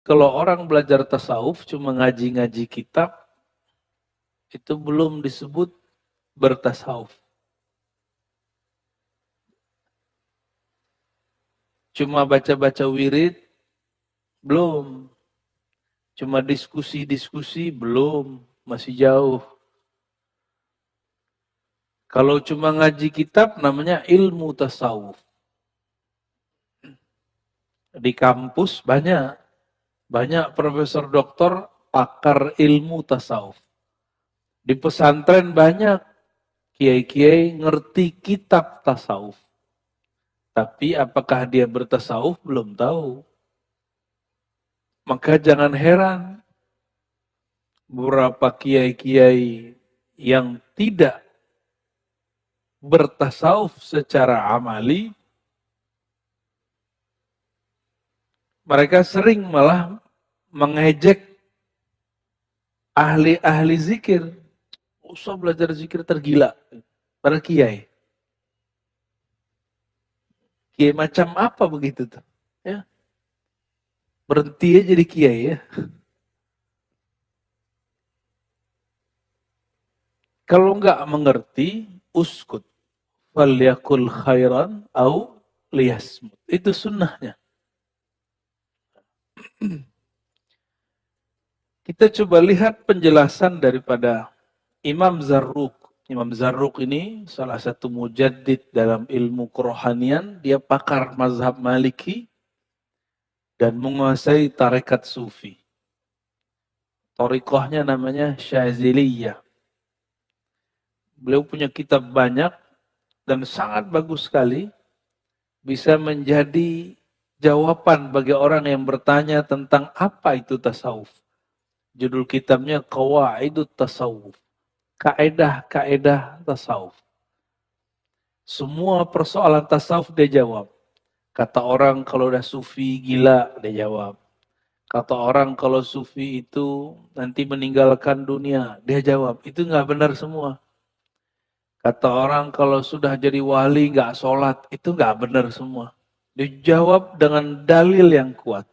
Kalau orang belajar tasawuf cuma ngaji-ngaji kitab, itu belum disebut bertasawuf. Cuma baca-baca wirid, belum. Cuma diskusi-diskusi, belum. Masih jauh. Kalau cuma ngaji kitab, namanya ilmu tasawuf. Di kampus banyak. Banyak profesor doktor pakar ilmu tasawuf. Di pesantren banyak kiai-kiai ngerti kitab tasawuf. Tapi apakah dia bertasawuf? Belum tahu. Maka jangan heran beberapa kiai-kiai yang tidak bertasawuf secara amali, mereka sering malah mengejek ahli-ahli zikir. Usah belajar zikir tergila. Para kiai. Kiai macam apa begitu tuh? Ya. Berhenti aja jadi kiai ya. Kalau enggak mengerti, uskut. Falyakul khairan au liyasmut. Itu sunnahnya. Kita coba lihat penjelasan daripada Imam Zarruq. Imam Zarruq ini salah satu mujaddid dalam ilmu kerohanian. Dia pakar mazhab Maliki dan menguasai tarekat Sufi. Torikohnya namanya Syaziliyah. Beliau punya kitab banyak dan sangat bagus sekali. Bisa menjadi jawaban bagi orang yang bertanya tentang apa itu tasawuf. Judul kitabnya Qawaidut Tasawuf. Kaedah-kaedah tasawuf. Semua persoalan tasawuf dia jawab. Kata orang kalau udah sufi gila, dia jawab. Kata orang kalau sufi itu nanti meninggalkan dunia, dia jawab. Itu nggak benar semua. Kata orang kalau sudah jadi wali nggak sholat, itu nggak benar semua. Dijawab dengan dalil yang kuat.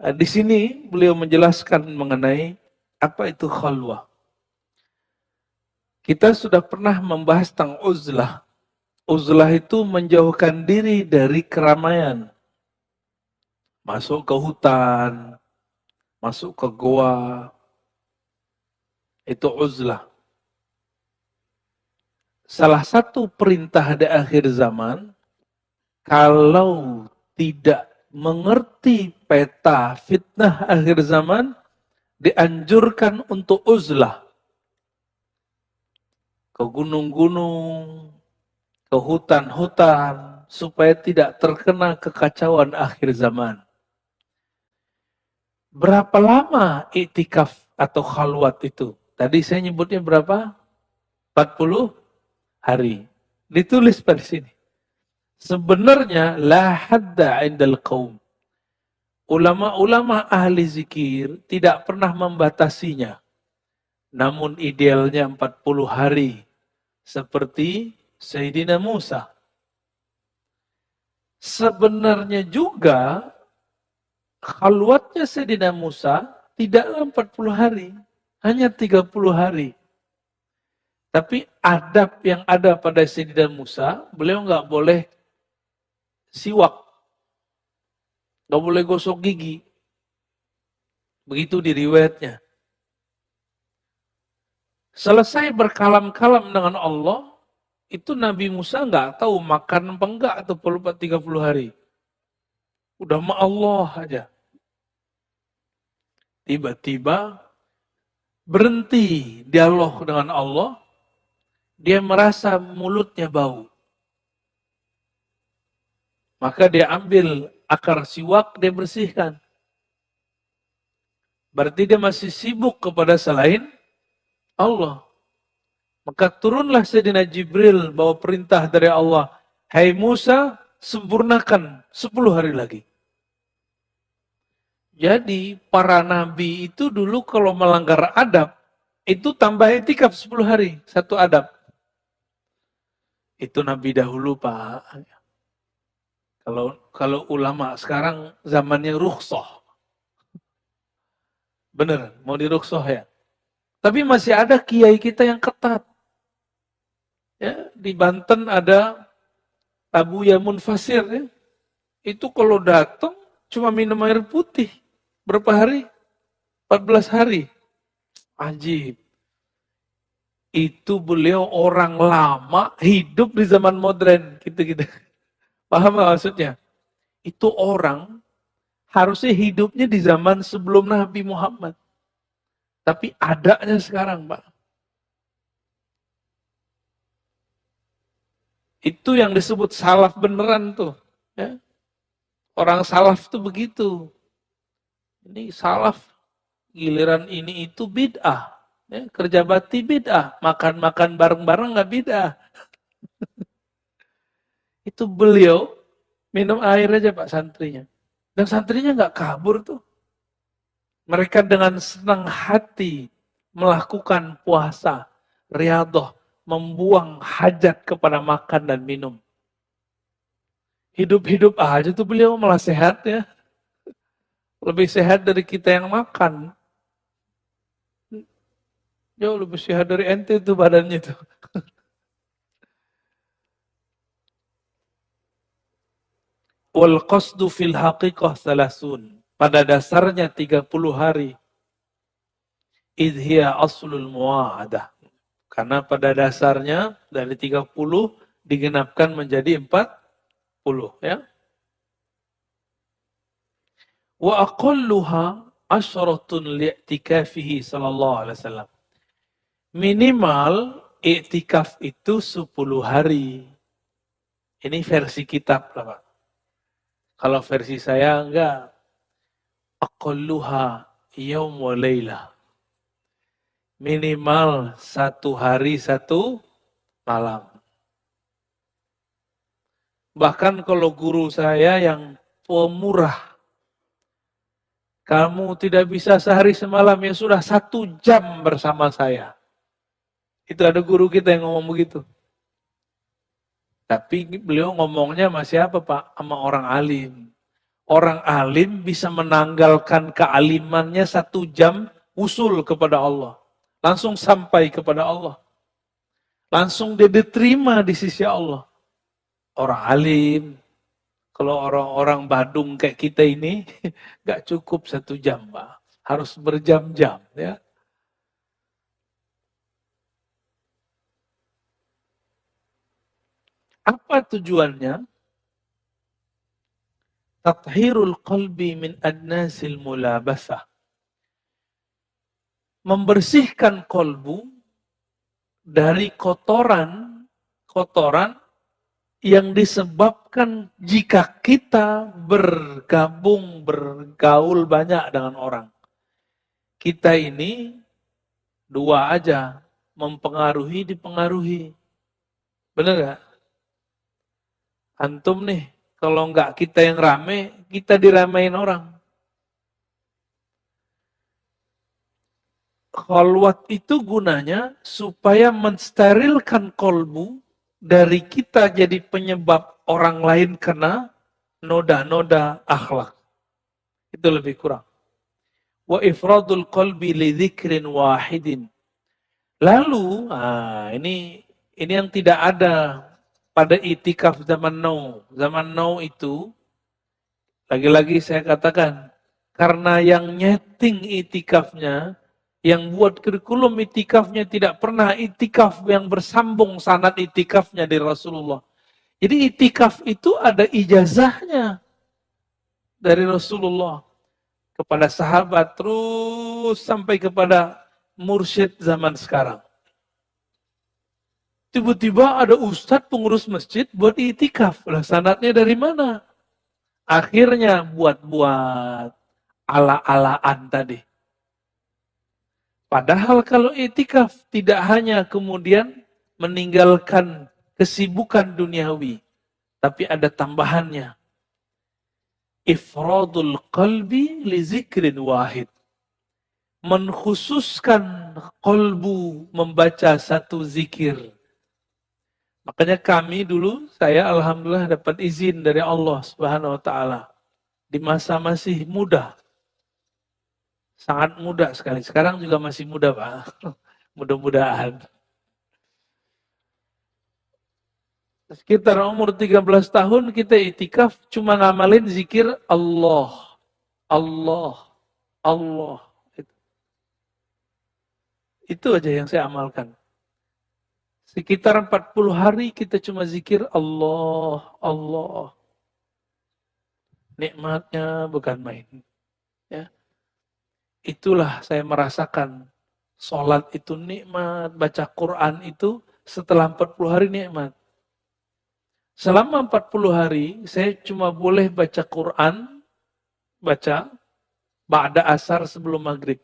Di sini beliau menjelaskan mengenai apa itu khalwah. Kita sudah pernah membahas tentang uzlah. Uzlah itu menjauhkan diri dari keramaian. Masuk ke hutan, masuk ke goa. Itu uzlah. Salah satu perintah di akhir zaman, kalau tidak mengerti peta fitnah akhir zaman, dianjurkan untuk uzlah. Ke gunung-gunung, ke hutan-hutan, supaya tidak terkena kekacauan akhir zaman. Berapa lama iktikaf atau khalwat itu? Tadi saya nyebutnya berapa? 40 hari. Ditulis pada sini. Sebenarnya la hadda indal qaum. Ulama-ulama ahli zikir tidak pernah membatasinya. Namun idealnya 40 hari. Seperti Sayyidina Musa. Sebenarnya juga khalwatnya Sayyidina Musa tidaklah 40 hari. Hanya 30 hari. Tapi adab yang ada pada Sayyidina Musa, beliau nggak boleh siwak. Nggak boleh gosok gigi. Begitu di riwayatnya. Selesai berkalam-kalam dengan Allah, itu Nabi Musa nggak tahu makan apa enggak atau perlu 30 hari. Udah sama Allah aja. Tiba-tiba berhenti dialog dengan Allah, dia merasa mulutnya bau. Maka dia ambil akar siwak, dia bersihkan. Berarti dia masih sibuk kepada selain Allah. Maka turunlah Sayyidina Jibril bawa perintah dari Allah. Hai Musa, sempurnakan 10 hari lagi. Jadi para nabi itu dulu kalau melanggar adab, itu tambah itikaf 10 hari, satu adab. Itu nabi dahulu Pak. Kalau ulama sekarang zamannya rukhsah. Bener, mau dirukhsah ya. Tapi masih ada kiai kita yang ketat. Ya, di Banten ada Abu Yamun Fasir ya. Itu kalau datang cuma minum air putih. Berapa hari? 14 hari. Ajib. Itu beliau orang lama hidup di zaman modern. Gitu-gitu. Paham gak maksudnya? Itu orang harusnya hidupnya di zaman sebelum Nabi Muhammad. Tapi adanya sekarang, Pak. Itu yang disebut salaf beneran tuh. Ya. Orang salaf tuh begitu. Ini salaf, giliran ini itu bid'ah. Ya, kerja bakti bid'ah. Makan-makan bareng-bareng nggak bid'ah. Itu beliau minum air aja Pak santrinya. Dan santrinya nggak kabur tuh. Mereka dengan senang hati melakukan puasa, riyadhah, membuang hajat kepada makan dan minum. Hidup-hidup aja tuh beliau malah sehat ya. Lebih sehat dari kita yang makan. Jauh lebih sehat dari ente tuh badannya tuh. Wal qasdu fil haqiqah salasun. Pada dasarnya 30 hari. Idhiya aslul mu'adah. Karena pada dasarnya dari 30 digenapkan menjadi 40. Ya. Wa aqalluha asyaratun li'tikafihi sallallahu alaihi wasallam. Minimal i'tikaf itu 10 hari. Ini versi kitab lah Pak. Kalau versi saya enggak. Aqalluha yaum wa laylah. Minimal 1 hari 1 malam. Bahkan kalau guru saya yang pemurah, kamu tidak bisa sehari semalam, ya sudah 1 jam bersama saya. Itu ada guru kita yang ngomong begitu. Tapi beliau ngomongnya masih apa Pak? Sama orang alim. Orang alim bisa menanggalkan kealimannya 1 jam usul kepada Allah. Langsung sampai kepada Allah. Langsung dia diterima di sisi Allah. Orang alim, kalau orang-orang Badung kayak kita ini, gak cukup 1 jam, Pak. Harus berjam-jam, ya. Apa tujuannya? Tathhirul qalbi min adnasil mulabasah. Membersihkan kolbu dari kotoran yang disebabkan jika kita bergaul banyak dengan orang. Kita ini 2 aja, mempengaruhi, dipengaruhi. Benar gak? Antum nih, kalau enggak kita yang rame, kita diramain orang. Khalwat itu gunanya supaya mensterilkan kolbu dari kita jadi penyebab orang lain kena noda-noda akhlak. Itu lebih kurang. Wa ifradul qalbi li dzikrin wahidin. Lalu, ini yang tidak ada pada itikaf zaman now. Zaman now itu, lagi-lagi saya katakan, karena yang nyeting itikafnya, yang buat kurikulum itikafnya tidak pernah itikaf yang bersambung sanad itikafnya dari Rasulullah. Jadi itikaf itu ada ijazahnya dari Rasulullah kepada sahabat terus sampai kepada mursyid zaman sekarang. Tiba-tiba ada ustadz pengurus masjid buat itikaf. Lah sanadnya dari mana? Akhirnya buat ala-alaan tadi. Padahal kalau itikaf tidak hanya kemudian meninggalkan kesibukan duniawi, tapi ada tambahannya. Ifradul qalbi li zikrin wahid. Menkhususkan kolbu membaca 1 zikir. Makanya kami dulu, saya alhamdulillah dapat izin dari Allah Subhanahu wa taala di masa masih muda. Sangat muda sekali. Sekarang juga masih muda, Pak. Mudah-mudahan. Sekitar umur 13 tahun kita itikaf cuma ngamalin zikir Allah. Allah. Allah. Itu aja yang saya amalkan. Sekitar 40 hari kita cuma zikir Allah, Allah. Nikmatnya bukan main. Ya. Itulah saya merasakan. Sholat itu nikmat, baca Quran itu setelah 40 hari nikmat. Selama 40 hari saya cuma boleh baca Quran, baca ba'da asar sebelum maghrib.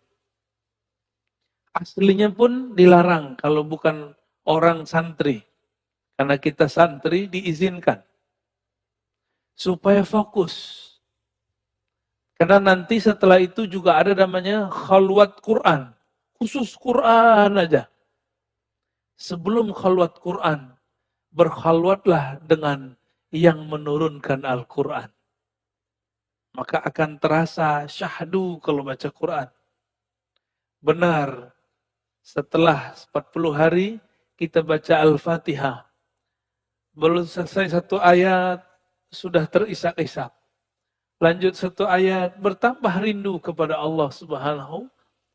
Aslinya pun dilarang kalau bukan orang santri. Karena kita santri diizinkan. Supaya fokus. Karena nanti setelah itu juga ada namanya khalwat Quran. Khusus Quran aja. Sebelum khalwat Quran, berkhalwatlah dengan yang menurunkan Al-Quran. Maka akan terasa syahdu kalau baca Quran. Benar, setelah 40 hari kita baca Al-Fatihah. Belum selesai satu ayat, sudah terisak-isak. Lanjut satu ayat, bertambah rindu kepada Allah Subhanahu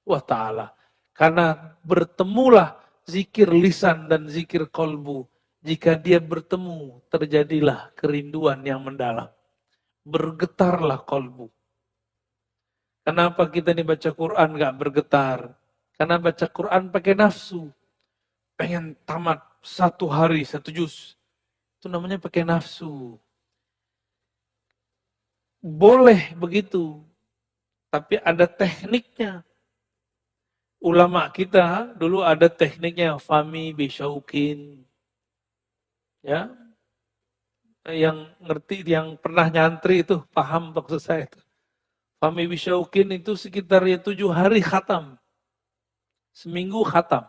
wa ta'ala. Karena bertemulah zikir lisan dan zikir kolbu. Jika dia bertemu, terjadilah kerinduan yang mendalam. Bergetarlah kolbu. Kenapa kita ini baca Quran gak bergetar? Karena baca Quran pakai nafsu. Pengen tamat satu hari, satu juz. Itu namanya pakai nafsu. Boleh begitu. Tapi ada tekniknya. Ulama kita dulu ada tekniknya. Fami bisyaukin. Ya, yang ngerti, yang pernah nyantri itu paham maksud saya itu. Fami bisyaukin itu sekitar 7 hari khatam. Seminggu khatam.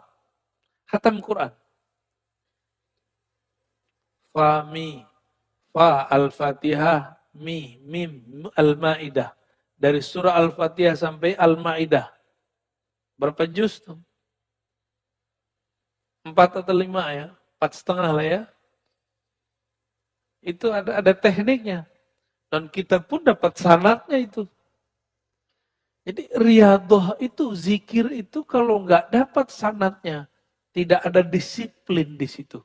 Khatam Quran. Fami, fa al-fatihah, mi, mim, al-ma'idah. Dari surah al-fatihah sampai al-ma'idah. Berapa juz tuh? 4 atau 5 ya? 4,5 lah ya. Itu ada tekniknya. Dan kita pun dapat sanatnya itu. Jadi riyadhah itu, zikir itu kalau nggak dapat sanatnya, tidak ada disiplin di situ.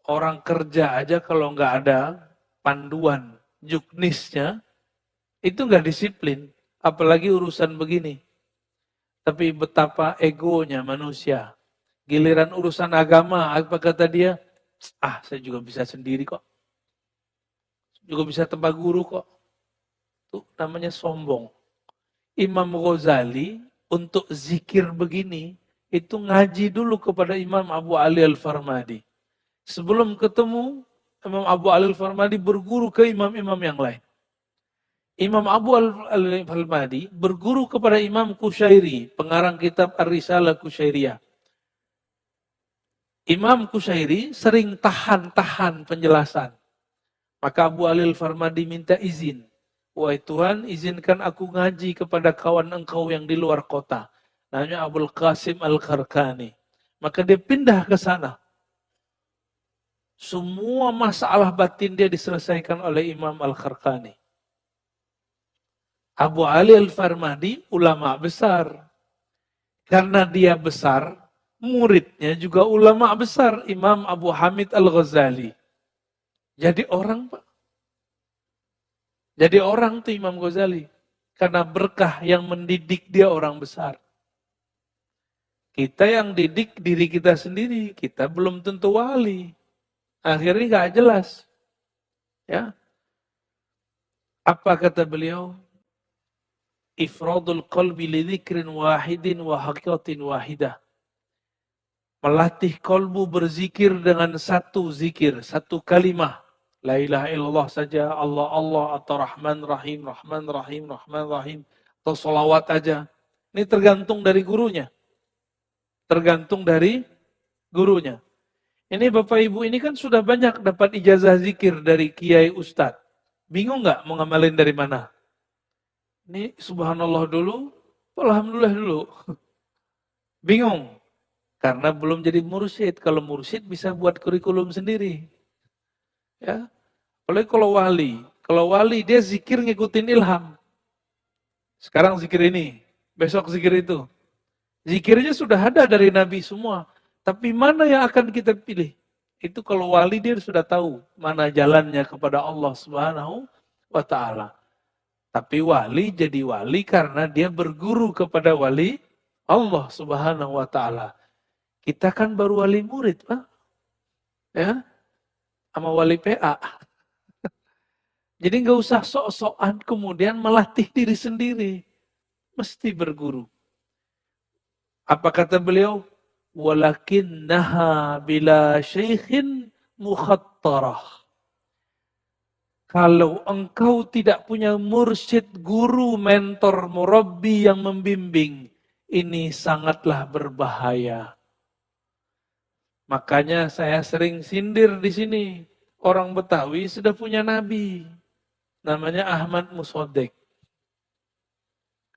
Orang kerja aja kalau nggak ada panduan juknisnya, itu nggak disiplin. Apalagi urusan begini. Tapi betapa egonya manusia. Giliran urusan agama, apa kata dia? Saya juga bisa sendiri kok. Juga bisa tanpa guru kok. Itu namanya sombong. Imam Ghazali untuk zikir begini, itu ngaji dulu kepada Imam Abu Ali Al-Farmadi. Sebelum ketemu, Imam Abu Ali Al-Farmadi berguru ke imam-imam yang lain. Imam Abu Al-Farmadi berguru kepada Imam Kushairi, pengarang kitab Ar-Risalah Kushairiyah. Imam Kushairi sering tahan penjelasan. Maka Abu Ali Al-Farmadi minta izin. Wahai Tuhan, izinkan aku ngaji kepada kawan engkau yang di luar kota. Namanya Abul Qasim Al-Kharkani. Maka dia pindah ke sana. Semua masalah batin dia diselesaikan oleh Imam Al-Kharkani. Abu Ali Al-Farmadi ulama besar. Karena dia besar, muridnya juga ulama besar. Imam Abu Hamid Al-Ghazali. Jadi orang, Pak. Jadi orang tuh Imam Ghazali. Karena berkah yang mendidik dia orang besar. Kita yang didik diri kita sendiri. Kita belum tentu wali. Akhirnya gak jelas. Ya. Apa kata beliau? Ifradul qalbi li dzikrin wahidin wa haqiqatin wahidah. Melatih kolbu berzikir dengan satu zikir, satu kalimah. La ilaha illallah saja, Allah Allah atau Rahman Rahim, Rahman Rahim, Rahman Rahim, atau sholawat aja. Ini tergantung dari gurunya. Tergantung dari gurunya. Ini Bapak Ibu ini kan sudah banyak dapat ijazah zikir dari kiai ustadz. Bingung nggak mau ngamalin dari mana? Ini subhanallah dulu, alhamdulillah dulu. Bingung. Karena belum jadi mursyid. Kalau mursyid bisa buat kurikulum sendiri. Ya. Apalagi kalau wali. Kalau wali dia zikir ngikutin ilham. Sekarang zikir ini, besok zikir itu. Zikirnya sudah ada dari Nabi semua. Tapi mana yang akan kita pilih? Itu kalau wali dia sudah tahu mana jalannya kepada Allah Subhanahu wa taala. Tapi wali jadi wali karena dia berguru kepada wali Allah Subhanahu wa taala. Kita kan baru wali murid, Pak. Ya, sama wali PA. Jadi nggak usah sok-sokan kemudian melatih diri sendiri. Mesti berguru. Apa kata beliau? Walakinnaha bila syaikhin mukhattarah. Kalau engkau tidak punya mursyid, guru, mentor, murabbi yang membimbing, ini sangatlah berbahaya. Makanya saya sering sindir di sini. Orang Betawi sudah punya nabi. Namanya Ahmad Musodek.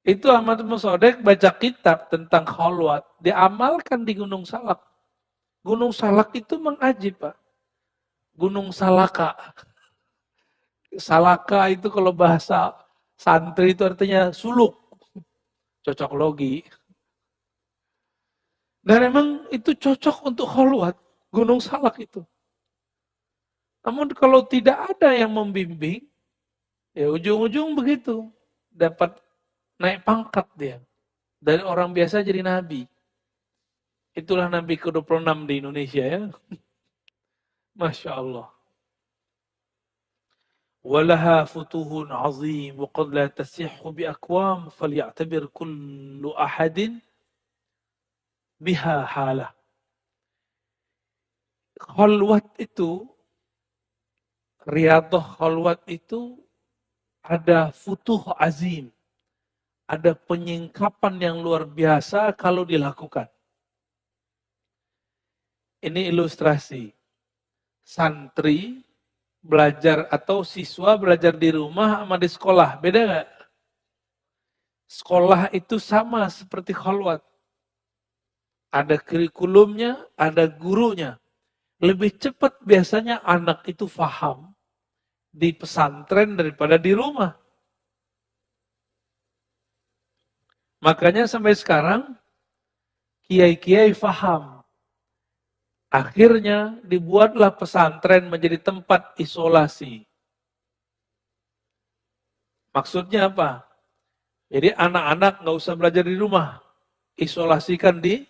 Itu Ahmad Musodek baca kitab tentang khalwat. Diamalkan di Gunung Salak. Gunung Salak itu mengajib, Pak. Gunung Salaka. Salaka itu kalau bahasa santri itu artinya suluk. Cocok logi. Dan memang itu cocok untuk khalwat. Gunung Salak itu. Namun kalau tidak ada yang membimbing, ya ujung-ujung begitu. Dapat naik pangkat dia. Dari orang biasa jadi nabi. Itulah nabi ke-26 di Indonesia ya. Masya Allah. Walaha futuhun azim wa qad la tasihhu bi aqwam falya'tabir kullu ahadin biha halah. Khalwat itu, riyadhah khalwat itu ada futuh azim. Ada penyingkapan yang luar biasa kalau dilakukan. Ini ilustrasi. Santri belajar atau siswa belajar di rumah sama di sekolah. Beda nggak? Sekolah itu sama seperti khalwat. Ada kurikulumnya, ada gurunya. Lebih cepat biasanya anak itu paham di pesantren daripada di rumah. Makanya sampai sekarang kiai-kiai paham. Akhirnya dibuatlah pesantren menjadi tempat isolasi. Maksudnya apa? Jadi anak-anak nggak usah belajar di rumah. Isolasikan di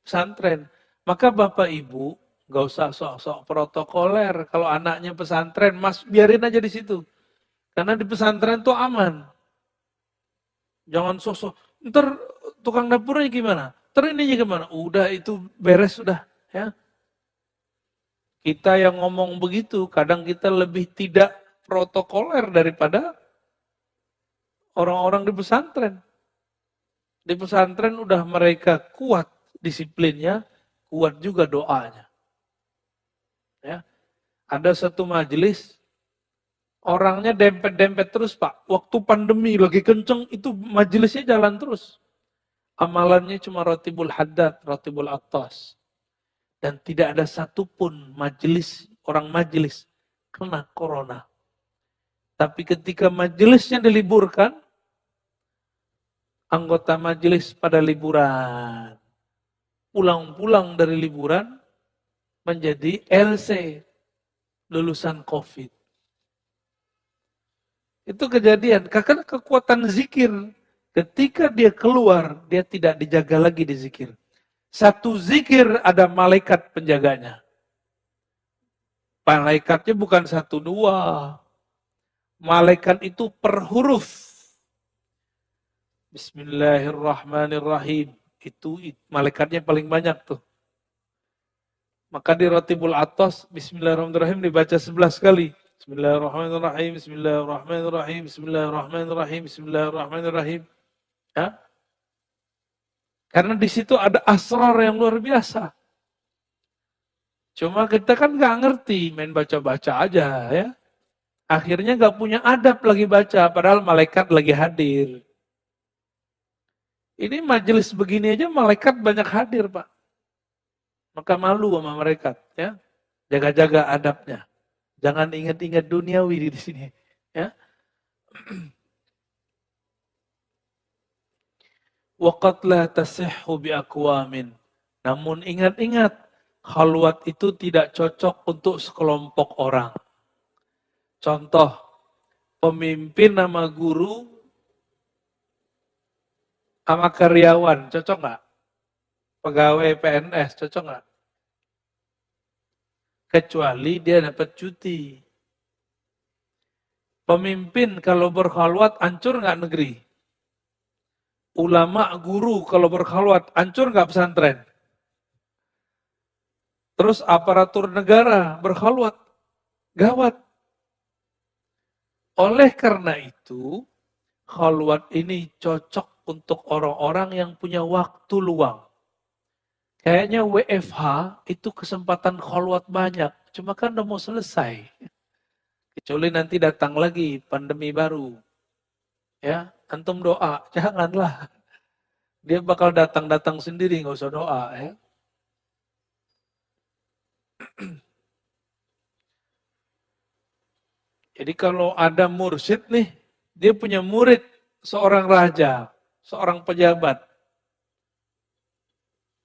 pesantren. Maka Bapak Ibu nggak usah sok-sok protokoler. Kalau anaknya pesantren, mas biarin aja di situ. Karena di pesantren tuh aman. Jangan sok-sok. Ntar tukang dapurnya gimana? Ntar ininya gimana? Udah itu beres sudah. Ya. Kita yang ngomong begitu, kadang kita lebih tidak protokoler daripada orang-orang di pesantren. Di pesantren udah mereka kuat disiplinnya, kuat juga doanya. Ya. Ada satu majelis, orangnya dempet-dempet terus Pak. Waktu pandemi lagi kenceng, itu majelisnya jalan terus. Amalannya cuma rotibul haddad, rotibul attas. Dan tidak ada satupun majelis, orang majelis kena corona. Tapi ketika majelisnya diliburkan, anggota majelis pada liburan. Pulang-pulang dari liburan menjadi LC, lulusan COVID. Itu kejadian, karena kekuatan zikir. Ketika dia keluar, dia tidak dijaga lagi di zikir. Satu zikir ada malaikat penjaganya. Malaikatnya bukan satu dua. Malaikat itu per huruf. Bismillahirrahmanirrahim. Itu malaikatnya paling banyak tuh. Maka di Rotibul Atas, Bismillahirrahmanirrahim dibaca 11 kali. Bismillahirrahmanirrahim, Bismillahirrahmanirrahim, Bismillahirrahmanirrahim, Bismillahirrahmanirrahim. Ya? Karena di situ ada asrar yang luar biasa. Cuma kita kan nggak ngerti, main baca-baca aja ya. Akhirnya nggak punya adab lagi baca, padahal malaikat lagi hadir. Ini majelis begini aja malaikat banyak hadir, Pak. Maka malu sama malaikat, ya. Jaga-jaga adabnya. Jangan ingat-ingat duniawi di sini, ya. Waqad la tasihhu biaqwamin. Namun ingat-ingat, khalwat itu tidak cocok untuk sekelompok orang. Contoh, pemimpin sama guru sama karyawan, cocok nggak? Pegawai PNS, cocok nggak? Kecuali dia dapat cuti. Pemimpin kalau berkhalwat, hancur nggak negeri? Ulama, guru kalau berkhalwat, hancur nggak pesantren? Terus aparatur negara berkhalwat, gawat. Oleh karena itu, khalwat ini cocok untuk orang-orang yang punya waktu luang. Kayaknya WFH itu kesempatan khalwat banyak, cuma kan udah mau selesai. Kecuali nanti datang lagi pandemi baru. Ya, antum doa, janganlah. Dia bakal datang-datang sendiri, nggak usah doa. Ya. Jadi kalau ada mursyid nih, dia punya murid, seorang raja, seorang pejabat.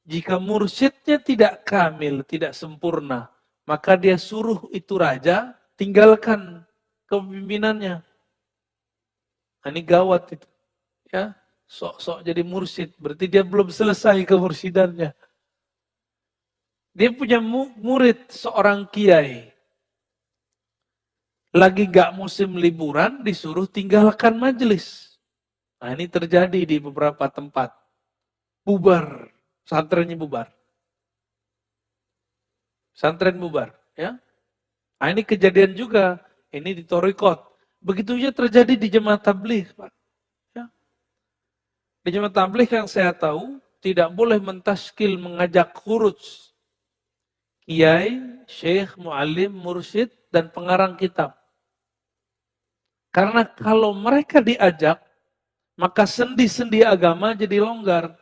Jika mursyidnya tidak kamil, tidak sempurna, maka dia suruh itu raja tinggalkan kepemimpinannya. Nah, ini gawat itu. Ya, sok-sok jadi mursyid, berarti dia belum selesai kemursidannya. Dia punya murid seorang kiai. Lagi gak musim liburan, disuruh tinggalkan majelis. Nah, ini terjadi di beberapa tempat. Bubar, pesantrennya bubar. Pesantren bubar, ya. Nah, ini kejadian juga. Ini di Torikot. Begitu saja terjadi di jemaah tabligh, Pak. Ya. Di jemaah tabligh yang saya tahu, tidak boleh mentaskil mengajak khuruj. Kiai, syekh, mu'alim, mursyid, dan pengarang kitab. Karena kalau mereka diajak, maka sendi-sendi agama jadi longgar.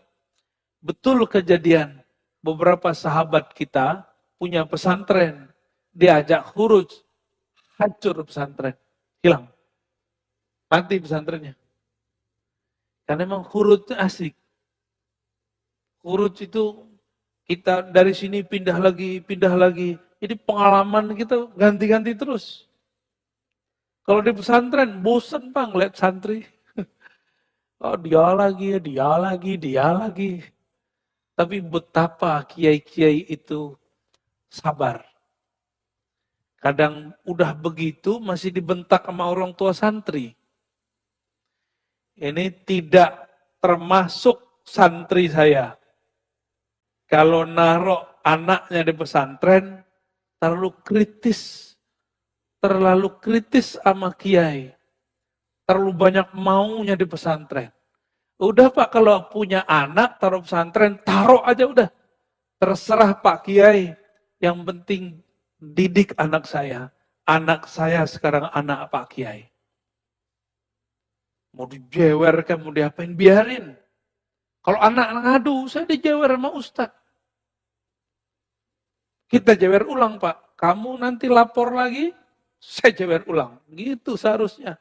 Betul kejadian. Beberapa sahabat kita punya pesantren. Diajak khuruj. Hancur pesantren. Hilang. Mati pesantrennya. Karena memang khuruj itu asik. Khuruj itu kita dari sini pindah lagi, pindah lagi. Jadi pengalaman kita ganti-ganti terus. Kalau di pesantren, bosen Pak ngeliat santri. Oh, dia lagi, dia lagi, dia lagi. Tapi betapa kiai-kiai itu sabar. Kadang udah begitu masih dibentak sama orang tua santri. Ini tidak termasuk santri saya. Kalau naruh anaknya di pesantren, terlalu kritis sama kiai. Terlalu banyak maunya di pesantren. Udah Pak, kalau punya anak, taruh pesantren, taruh aja udah. Terserah Pak Kiai. Yang penting didik anak saya. Anak saya sekarang anak Pak Kiai. Mau dijewerkan, mau diapain, biarin. Kalau anak ngadu, saya dijewer sama Ustadz. Kita jewer ulang Pak. Kamu nanti lapor lagi, saya jewer ulang. Gitu seharusnya.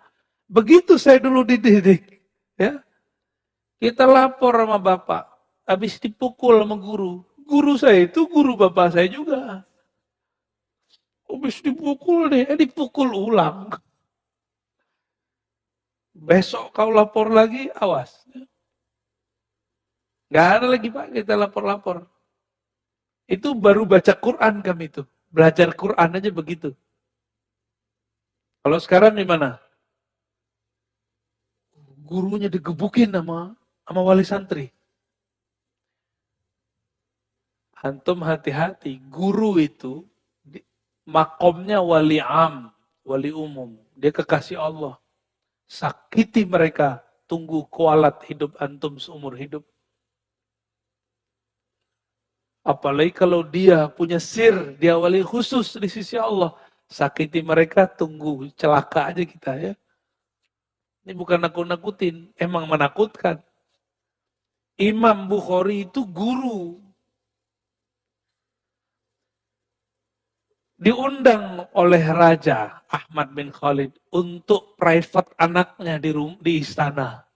Begitu saya dulu dididik. Ya. Kita lapor sama bapak, habis dipukul sama guru. Guru saya itu guru bapak saya juga. Habis dipukul nih, dipukul ulang. Besok kau lapor lagi, awas. Gak ada lagi Pak, kita lapor-lapor. Itu baru baca Quran kami itu. Belajar Quran aja begitu. Kalau sekarang gimana? Gurunya digebukin sama wali santri. Antum hati-hati, guru itu makomnya wali am, wali umum. Dia kekasih Allah. Sakiti mereka, tunggu kualat hidup antum seumur hidup. Apalagi kalau dia punya sir, dia wali khusus di sisi Allah. Sakiti mereka, tunggu celaka aja kita ya. Ini bukan nakut-nakutin, emang menakutkan. Imam Bukhari itu guru. Diundang oleh Raja Ahmad bin Khalid untuk private anaknya di istana.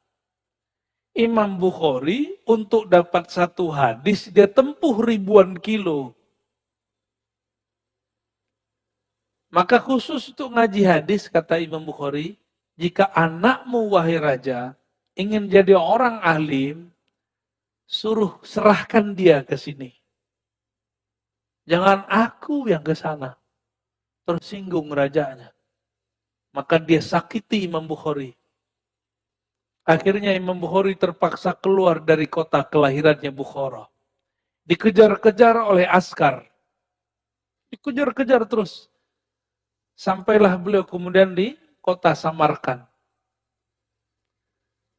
Imam Bukhari untuk dapat satu hadis, dia tempuh ribuan kilo. Maka khusus untuk ngaji hadis, kata Imam Bukhari, jika anakmu wahai raja, ingin jadi orang alim, suruh serahkan dia ke sini. Jangan aku yang ke sana. Tersinggung rajanya. Maka dia sakiti Imam Bukhari. Akhirnya Imam Bukhari terpaksa keluar dari kota kelahirannya Bukhara. Dikejar-kejar oleh askar. Dikejar-kejar terus. Sampailah beliau kemudian di kota Samarkand.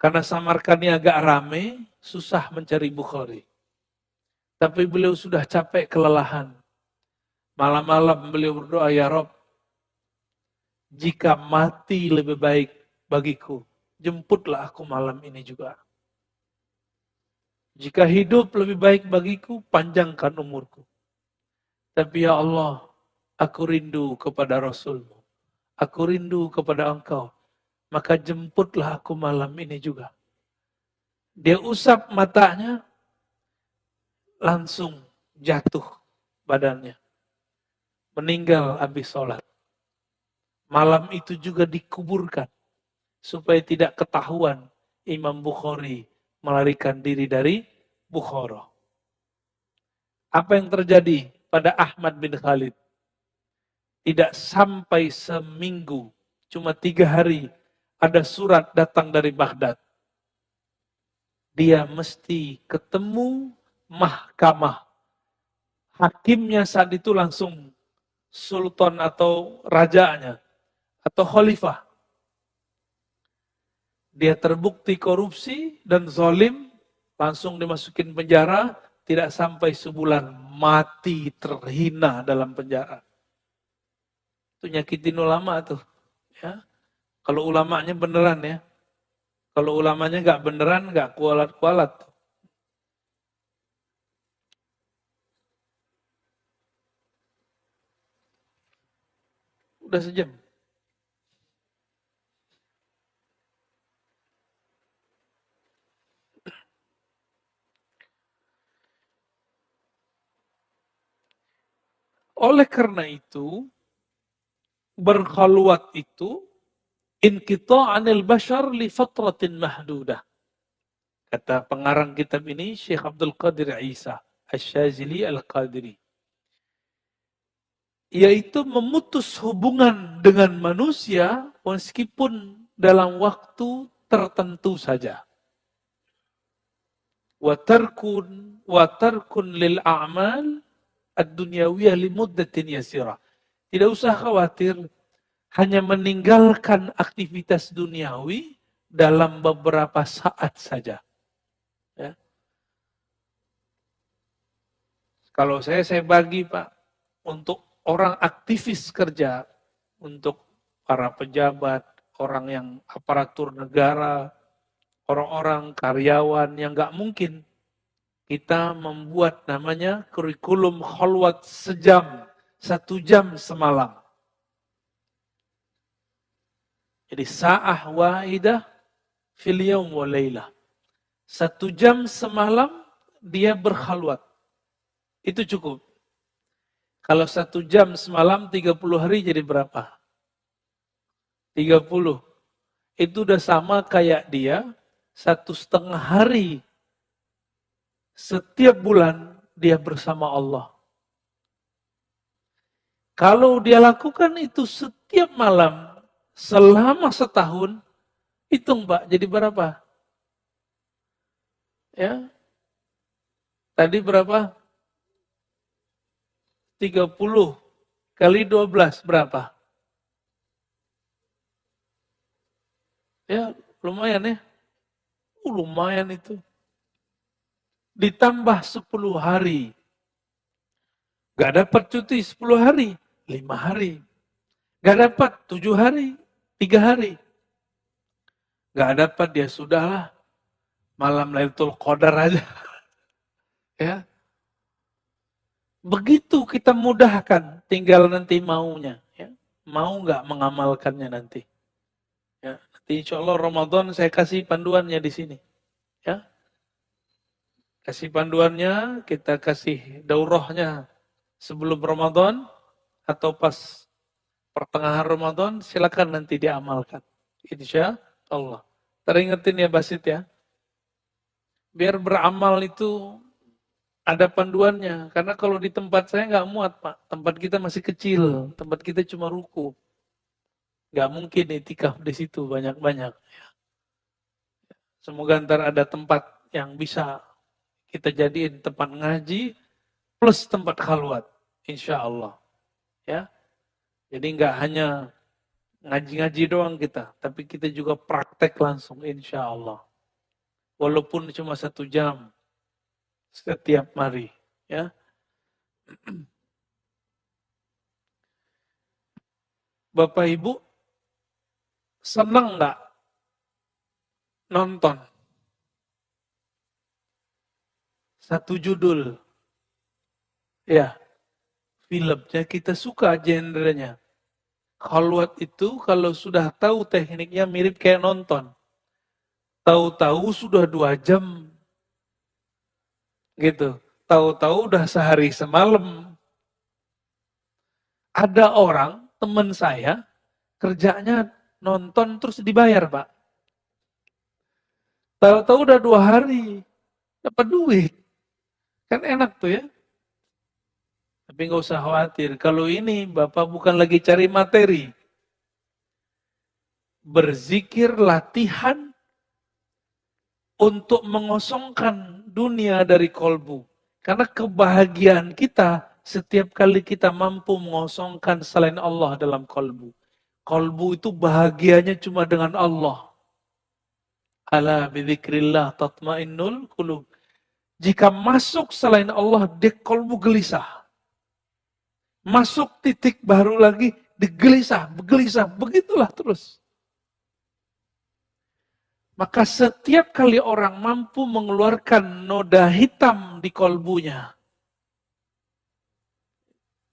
Karena Samarkand ini agak rame, susah mencari Bukhari. Tapi beliau sudah capek, kelelahan. Malam-malam beliau berdoa, ya Rob, jika mati lebih baik bagiku, jemputlah aku malam ini juga. Jika hidup lebih baik bagiku, panjangkan umurku. Tapi ya Allah, aku rindu kepada Rasulmu. Aku rindu kepada Engkau. Maka jemputlah aku malam ini juga. Dia usap matanya, langsung jatuh badannya. Meninggal habis sholat. Malam itu juga dikuburkan. Supaya tidak ketahuan Imam Bukhari melarikan diri dari Bukhara. Apa yang terjadi pada Ahmad bin Khalid? Tidak sampai seminggu, cuma 3 hari, ada surat datang dari Baghdad. Dia mesti ketemu mahkamah. Hakimnya saat itu langsung sultan atau rajanya, atau khalifah. Dia terbukti korupsi dan zalim, langsung dimasukin penjara, tidak sampai sebulan mati terhina dalam penjara. Itu nyakitin ulama tuh. Ya. Kalau ulamanya beneran ya. Kalau ulamanya nggak beneran, nggak kualat-kualat. Udah sejam. Oleh karena itu, berkhaluat itu, inqita'anil bashar li fatratin mahdudah. Kata pengarang kitab ini, Syekh Abdul Qadir Isa, Asy-Syazili Al-Qadiri. Yaitu memutus hubungan dengan manusia meskipun dalam waktu tertentu saja. Watarkun lil a'mal ad-dunyawiyah limuddatin yasirah. Tidak usah khawatir, hanya meninggalkan aktivitas duniawi dalam beberapa saat saja. Ya. Kalau saya bagi Pak, untuk orang aktivis kerja, untuk para pejabat, orang yang aparatur negara, orang-orang karyawan yang nggak mungkin kita membuat namanya kurikulum khalwat sejam, 1 jam semalam. Jadi sa'ah wahidah fil yaum wa laylah. 1 jam semalam dia berkhalwat. Itu cukup. Kalau 1 jam semalam 30 hari jadi berapa? 30. Itu udah sama kayak dia 1,5 hari setiap bulan dia bersama Allah. Kalau dia lakukan itu setiap malam selama setahun, hitung Pak, jadi berapa? Ya. Tadi berapa? 30 kali 12 berapa? Ya, lumayan ya. Lumayan itu. Ditambah 10 hari. Gak dapat cuti 10 hari, 5 hari. Gak dapat 7 hari, 3 hari. Gak dapat dia sudahlah, malam Lailatul Qadar aja. Ya, begitu kita mudahkan, tinggal nanti maunya. Ya. Mau nggak mengamalkannya nanti? Ya, nanti insya Allah Ramadan saya kasih panduannya di sini. Ya, kasih panduannya, kita kasih daurahnya sebelum Ramadan atau pas pertengahan Ramadan, silakan nanti diamalkan. Insya Allah. Teringetin ya Basit ya. Biar beramal itu ada panduannya. Karena kalau di tempat saya nggak muat Pak. Tempat kita masih kecil. Tempat kita cuma ruku. Nggak mungkin itikaf di situ banyak-banyak. Semoga ntar ada tempat yang bisa kita jadiin tempat ngaji plus tempat khalwat. Insya Allah. Ya. Jadi nggak hanya ngaji-ngaji doang kita, tapi kita juga praktek langsung insya Allah. Walaupun cuma 1 jam setiap hari. Ya. Bapak Ibu, senang nggak nonton satu judul? Ya, filmnya kita suka genrenya. Khalwat itu kalau sudah tahu tekniknya mirip kayak nonton. Tahu-tahu sudah 2 jam. Gitu. Tahu-tahu udah sehari semalam. Ada orang, teman saya, kerjanya nonton terus dibayar, Pak. Tahu-tahu udah 2 hari. Dapat duit. Kan enak tuh ya. Tapi nggak usah khawatir. Kalau ini Bapak bukan lagi cari materi. Berzikir latihan untuk mengosongkan dunia dari kolbu. Karena kebahagiaan kita setiap kali kita mampu mengosongkan selain Allah dalam kolbu. Kolbu itu bahagianya cuma dengan Allah. Ala bidzikrillah tatmainnul qulub. Jika masuk selain Allah, dia kolbu gelisah. Masuk titik baru lagi, digelisah, bergelisah, begitulah terus. Maka setiap kali orang mampu mengeluarkan noda hitam di kolbunya,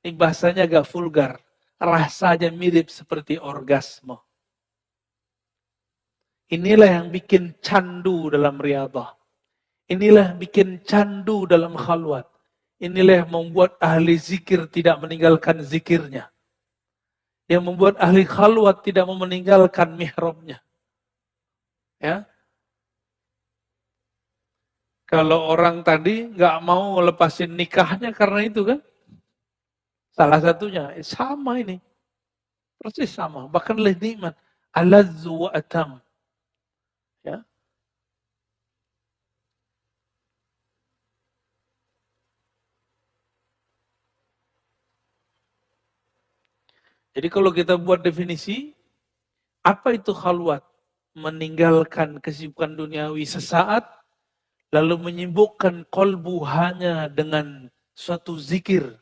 ini bahasanya agak vulgar, rasanya mirip seperti orgasme. Inilah yang bikin candu dalam riyadhah. Inilah yang bikin candu dalam khalwat. Inilah yang membuat ahli zikir tidak meninggalkan zikirnya. Yang membuat ahli khalwat tidak mau meninggalkan mihrabnya. Ya. Kalau orang tadi nggak mau lepasin nikahnya karena itu kan. Salah satunya, sama ini. Persis sama, bahkan lebih nikmat. Aladzu wa atam. Ya. Jadi kalau kita buat definisi, apa itu khalwat? Meninggalkan kesibukan duniawi sesaat, lalu menyibukkan kolbu hanya dengan suatu zikir.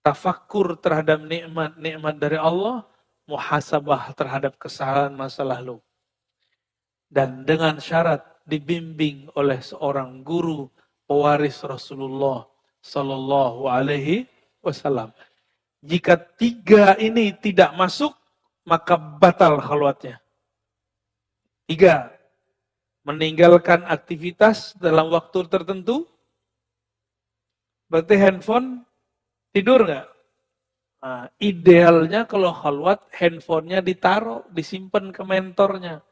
Tafakkur terhadap nikmat-nikmat dari Allah, muhasabah terhadap kesalahan masa lalu. Dan dengan syarat dibimbing oleh seorang guru pewaris Rasulullah Sallallahu Alaihi Wasallam. Jika 3 ini tidak masuk, maka batal khalwatnya. 3, meninggalkan aktivitas dalam waktu tertentu. Berarti handphone tidur nggak? Nah, idealnya kalau khalwat, handphonenya ditaruh, disimpan ke mentornya.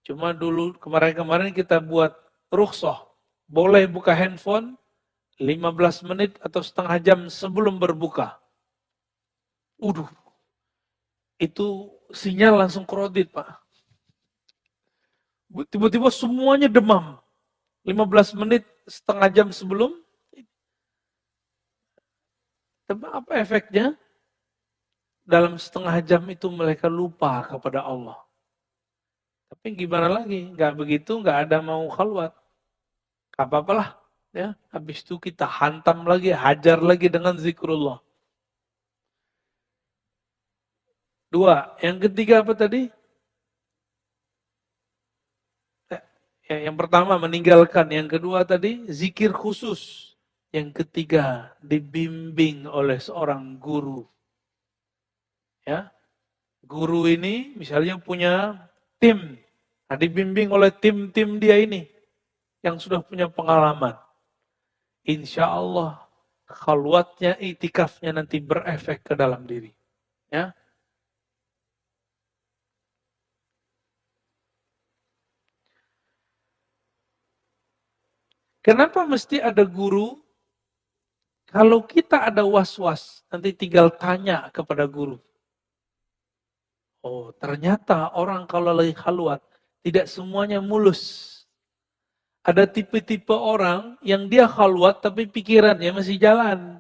Cuma dulu kemarin-kemarin kita buat rukhsah. Boleh buka handphone 15 menit atau setengah jam sebelum berbuka. Itu sinyal langsung kredit, Pak. Tiba-tiba semuanya demam. 15 menit, setengah jam sebelum. Tapi apa efeknya? Dalam setengah jam itu mereka lupa kepada Allah. Tapi gimana lagi? Gak begitu, gak ada mau khalwat. Gak apa-apalah. Ya, habis itu kita hantam lagi, hajar lagi dengan zikrullah. Dua. Yang ketiga apa tadi? Yang pertama meninggalkan, yang kedua tadi zikir khusus. Yang ketiga dibimbing oleh seorang guru. Ya, guru ini misalnya punya tim, nah, dibimbing oleh tim-tim dia ini yang sudah punya pengalaman. Insya Allah khalwatnya, itikafnya nanti berefek ke dalam diri. Ya, kenapa mesti ada guru? Kalau kita ada was-was, nanti tinggal tanya kepada guru. Oh, ternyata orang kalau lagi khalwat, tidak semuanya mulus. Ada tipe-tipe orang yang dia khalwat tapi pikirannya masih jalan.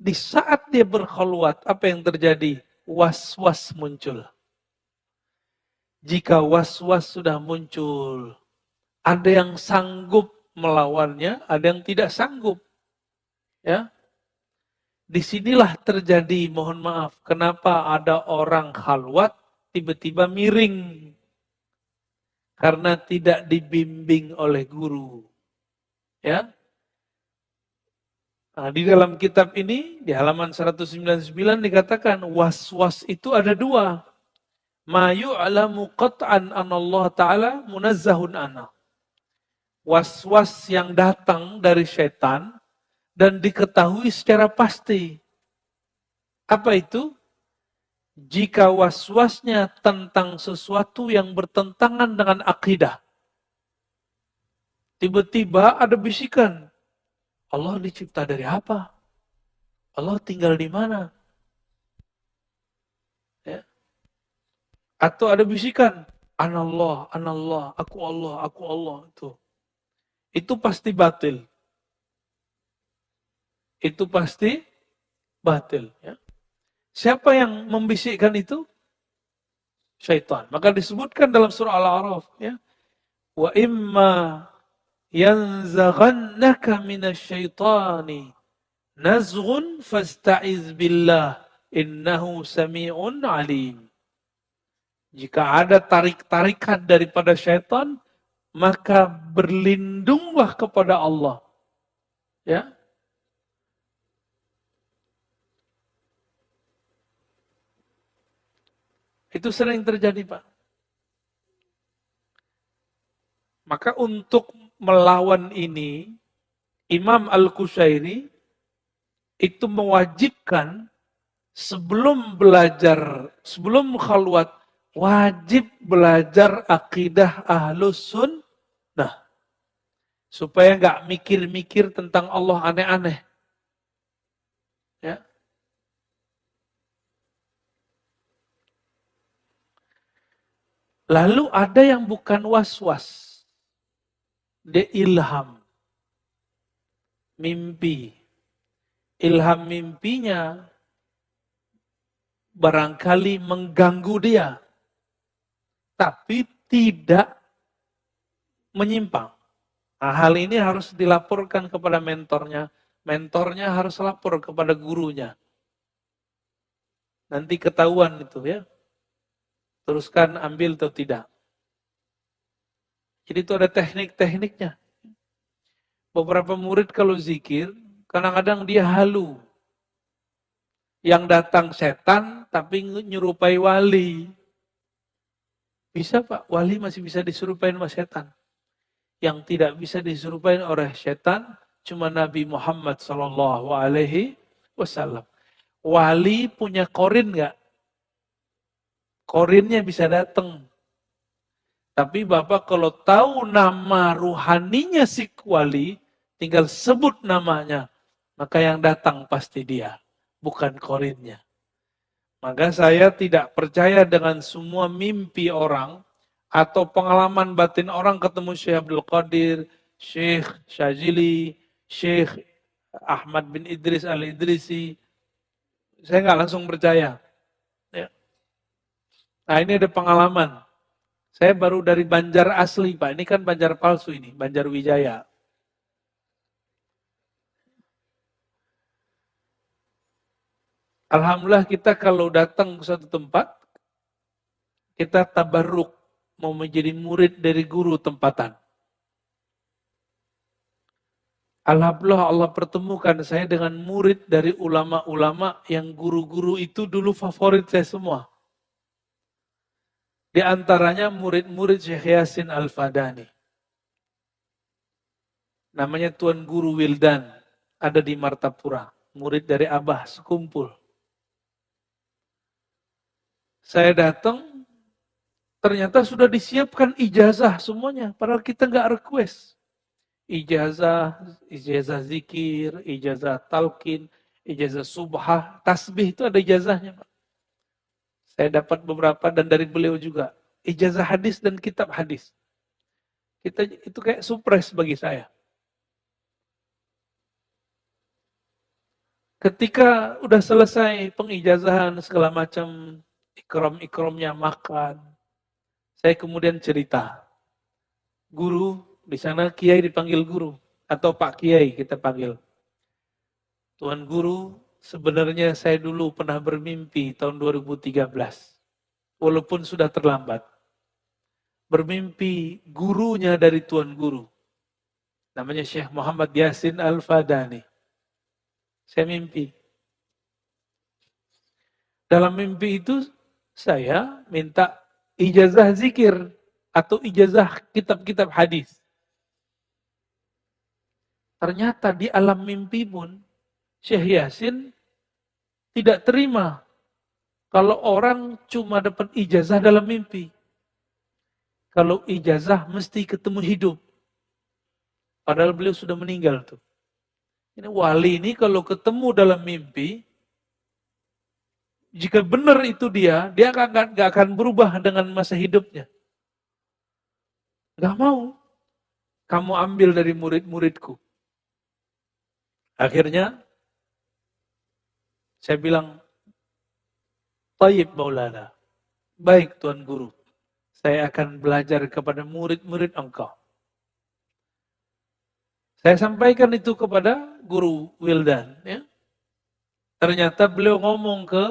Di saat dia berkhalwat, apa yang terjadi? Was-was muncul. Jika was-was sudah muncul, ada yang sanggup melawannya, ada yang tidak sanggup. Ya, disinilah terjadi, mohon maaf, kenapa ada orang khalwat tiba-tiba miring karena tidak dibimbing oleh guru. Ya, nah, di dalam kitab ini, di halaman 199 dikatakan, was-was itu ada dua. Ma yu'lamu qat'an anallah ta'ala munazzahun ana. Was-was yang datang dari setan dan diketahui secara pasti. Apa itu? Jika was-wasnya tentang sesuatu yang bertentangan dengan akidah. Tiba-tiba ada bisikan. Allah dicipta dari apa? Allah tinggal di mana? Ya. Atau ada bisikan, anallah, anallah, aku Allah, aku Allah. Itu pasti batil. Itu pasti batil. Ya. Siapa yang membisikkan itu? Syaitan. Maka disebutkan dalam surah Al-A'raf. Ya. Wa imma yanzaghannaka minasyaitani nazghun fasta'iz billah innahu sami'un alim. Jika ada tarik-tarikan daripada syaitan, maka berlindunglah kepada Allah. Ya. Itu sering terjadi, Pak. Maka untuk melawan ini, Imam Al-Qushairi itu mewajibkan sebelum belajar, sebelum khalwat, wajib belajar akidah Ahlus Sunnah. Supaya nggak mikir-mikir tentang Allah aneh-aneh. Ya. Lalu ada yang bukan was-was. Dia ilham. Mimpi. Ilham mimpinya barangkali mengganggu dia. Tapi tidak menyimpang. Nah, hal ini harus dilaporkan kepada mentornya. Mentornya harus lapor kepada gurunya. Nanti ketahuan itu ya. Teruskan ambil atau tidak. Jadi itu ada teknik-tekniknya. Beberapa murid kalau zikir, kadang-kadang dia halu. Yang datang setan, tapi nyerupai wali. Bisa Pak, wali masih bisa diserupain sama setan. Yang tidak bisa diserupain oleh setan, cuma Nabi Muhammad SAW. Wali punya korin nggak? Korinnya bisa datang. Tapi Bapak kalau tahu nama ruhaninya si wali, tinggal sebut namanya. Maka yang datang pasti dia, bukan korinnya. Maka saya tidak percaya dengan semua mimpi orang atau pengalaman batin orang ketemu Syekh Abdul Qadir, Syekh Syazili, Syekh Ahmad bin Idris Al-Idrisi. Saya nggak langsung percaya. Ya. Nah ini ada pengalaman. Saya baru dari Banjar asli Pak, ini kan Banjar palsu ini, Banjar Wijaya. Alhamdulillah kita kalau datang ke suatu tempat, kita tabarruk mau menjadi murid dari guru tempatan. Alhamdulillah Allah pertemukan saya dengan murid dari ulama-ulama yang guru-guru itu dulu favorit saya semua. Di antaranya murid-murid Syekh Yasin Al-Fadani. Namanya Tuan Guru Wildan, ada di Martapura. Murid dari Abah sekumpul. Saya datang, ternyata sudah disiapkan ijazah semuanya. Padahal kita nggak request. Ijazah zikir, ijazah talqin, ijazah subhah, tasbih itu ada ijazahnya, Pak. Saya dapat beberapa dan dari beliau juga. Ijazah hadis dan kitab hadis. Itu kayak surprise bagi saya. Ketika udah selesai pengijazahan segala macam, ikram-ikramnya makan, saya kemudian cerita. Guru, di sana kiai dipanggil guru. Atau Pak Kiai kita panggil. Tuan Guru, sebenarnya saya dulu pernah bermimpi tahun 2013. Walaupun sudah terlambat. Bermimpi gurunya dari Tuan Guru. Namanya Syekh Muhammad Yasin Al-Fadani. Saya mimpi. Dalam mimpi itu saya minta ijazah zikir atau ijazah kitab-kitab hadis. Ternyata di alam mimpi pun Syekh Yasin tidak terima kalau orang cuma dapat ijazah dalam mimpi. Kalau ijazah mesti ketemu hidup. Padahal beliau sudah meninggal tuh. Ini wali ini kalau ketemu dalam mimpi, jika benar itu dia gak akan berubah dengan masa hidupnya. Gak mau. Kamu ambil dari murid-muridku. Akhirnya, saya bilang, Tayyib Maulana. Baik Tuan Guru. Saya akan belajar kepada murid-murid engkau. Saya sampaikan itu kepada Guru Wildan. Ya. Ternyata beliau ngomong ke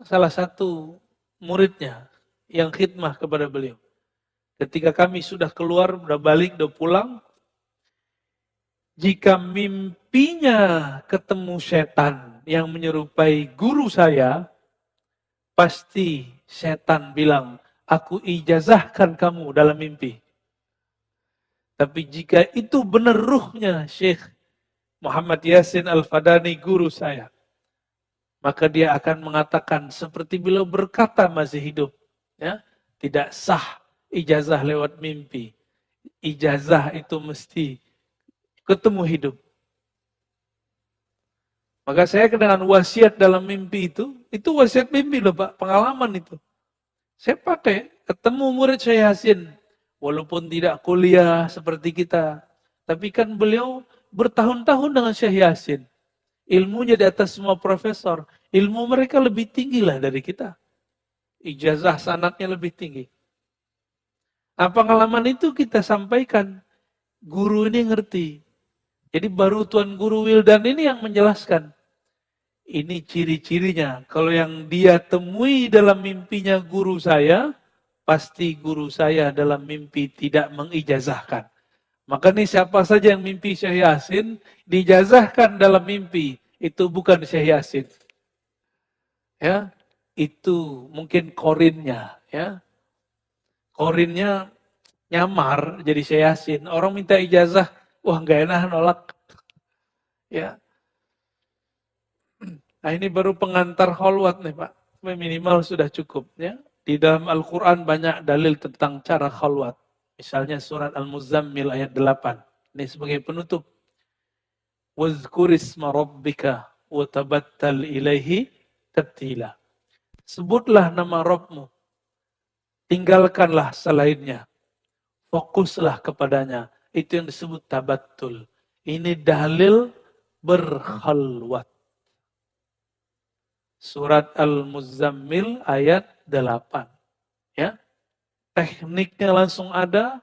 salah satu muridnya yang khidmah kepada beliau. Ketika kami sudah keluar, sudah balik, sudah pulang, jika mimpinya ketemu setan yang menyerupai guru saya, pasti setan bilang, aku ijazahkan kamu dalam mimpi. Tapi jika itu benar ruhnya Syekh Muhammad Yasin Al-Fadani guru saya, maka dia akan mengatakan seperti beliau berkata masih hidup. Ya, tidak sah ijazah lewat mimpi. Ijazah itu mesti ketemu hidup. Maka saya dengan wasiat dalam mimpi itu wasiat mimpi loh Pak, pengalaman itu. Saya pakai, ketemu murid Syekh Yasin. Walaupun tidak kuliah seperti kita. Tapi kan beliau bertahun-tahun dengan Syekh Yasin. Ilmunya di atas semua profesor. Ilmu mereka lebih tinggi lah dari kita. Ijazah sanadnya lebih tinggi. Nah, pengalaman itu kita sampaikan. Guru ini ngerti. Jadi baru Tuan Guru Wildan ini yang menjelaskan. Ini ciri-cirinya. Kalau yang dia temui dalam mimpinya guru saya, pasti guru saya dalam mimpi tidak mengijazahkan. Maka nih siapa saja yang mimpi Syekh Yasin, dijazahkan dalam mimpi. Itu bukan Syekh Yasin. Ya, itu mungkin korinnya. Ya. Korinnya nyamar jadi Syekh Yasin. Orang minta ijazah, wah nggak enak nolak. Ya. Nah ini baru pengantar kholwat nih Pak. Minimal sudah cukup. Ya. Di dalam Al-Quran banyak dalil tentang cara khalwat. Misalnya surat Al-Muzammil ayat 8. Ini sebagai penutup. Wazkurisma rabbika wa tabattal ilaihi tabtila. Sebutlah nama Rabbmu. Tinggalkanlah selainnya. Fokuslah kepadanya. Itu yang disebut tabattul. Ini dalil berkhalwat. Surat Al-Muzammil ayat 8. Ya. Tekniknya langsung ada,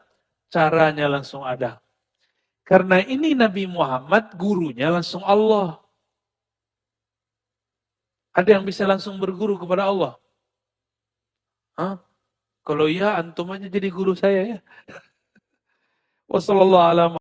caranya langsung ada. Karena ini Nabi Muhammad gurunya langsung Allah. Ada yang bisa langsung berguru kepada Allah? Hah? Kalau iya, antum aja jadi guru saya ya. Wassalamualaikum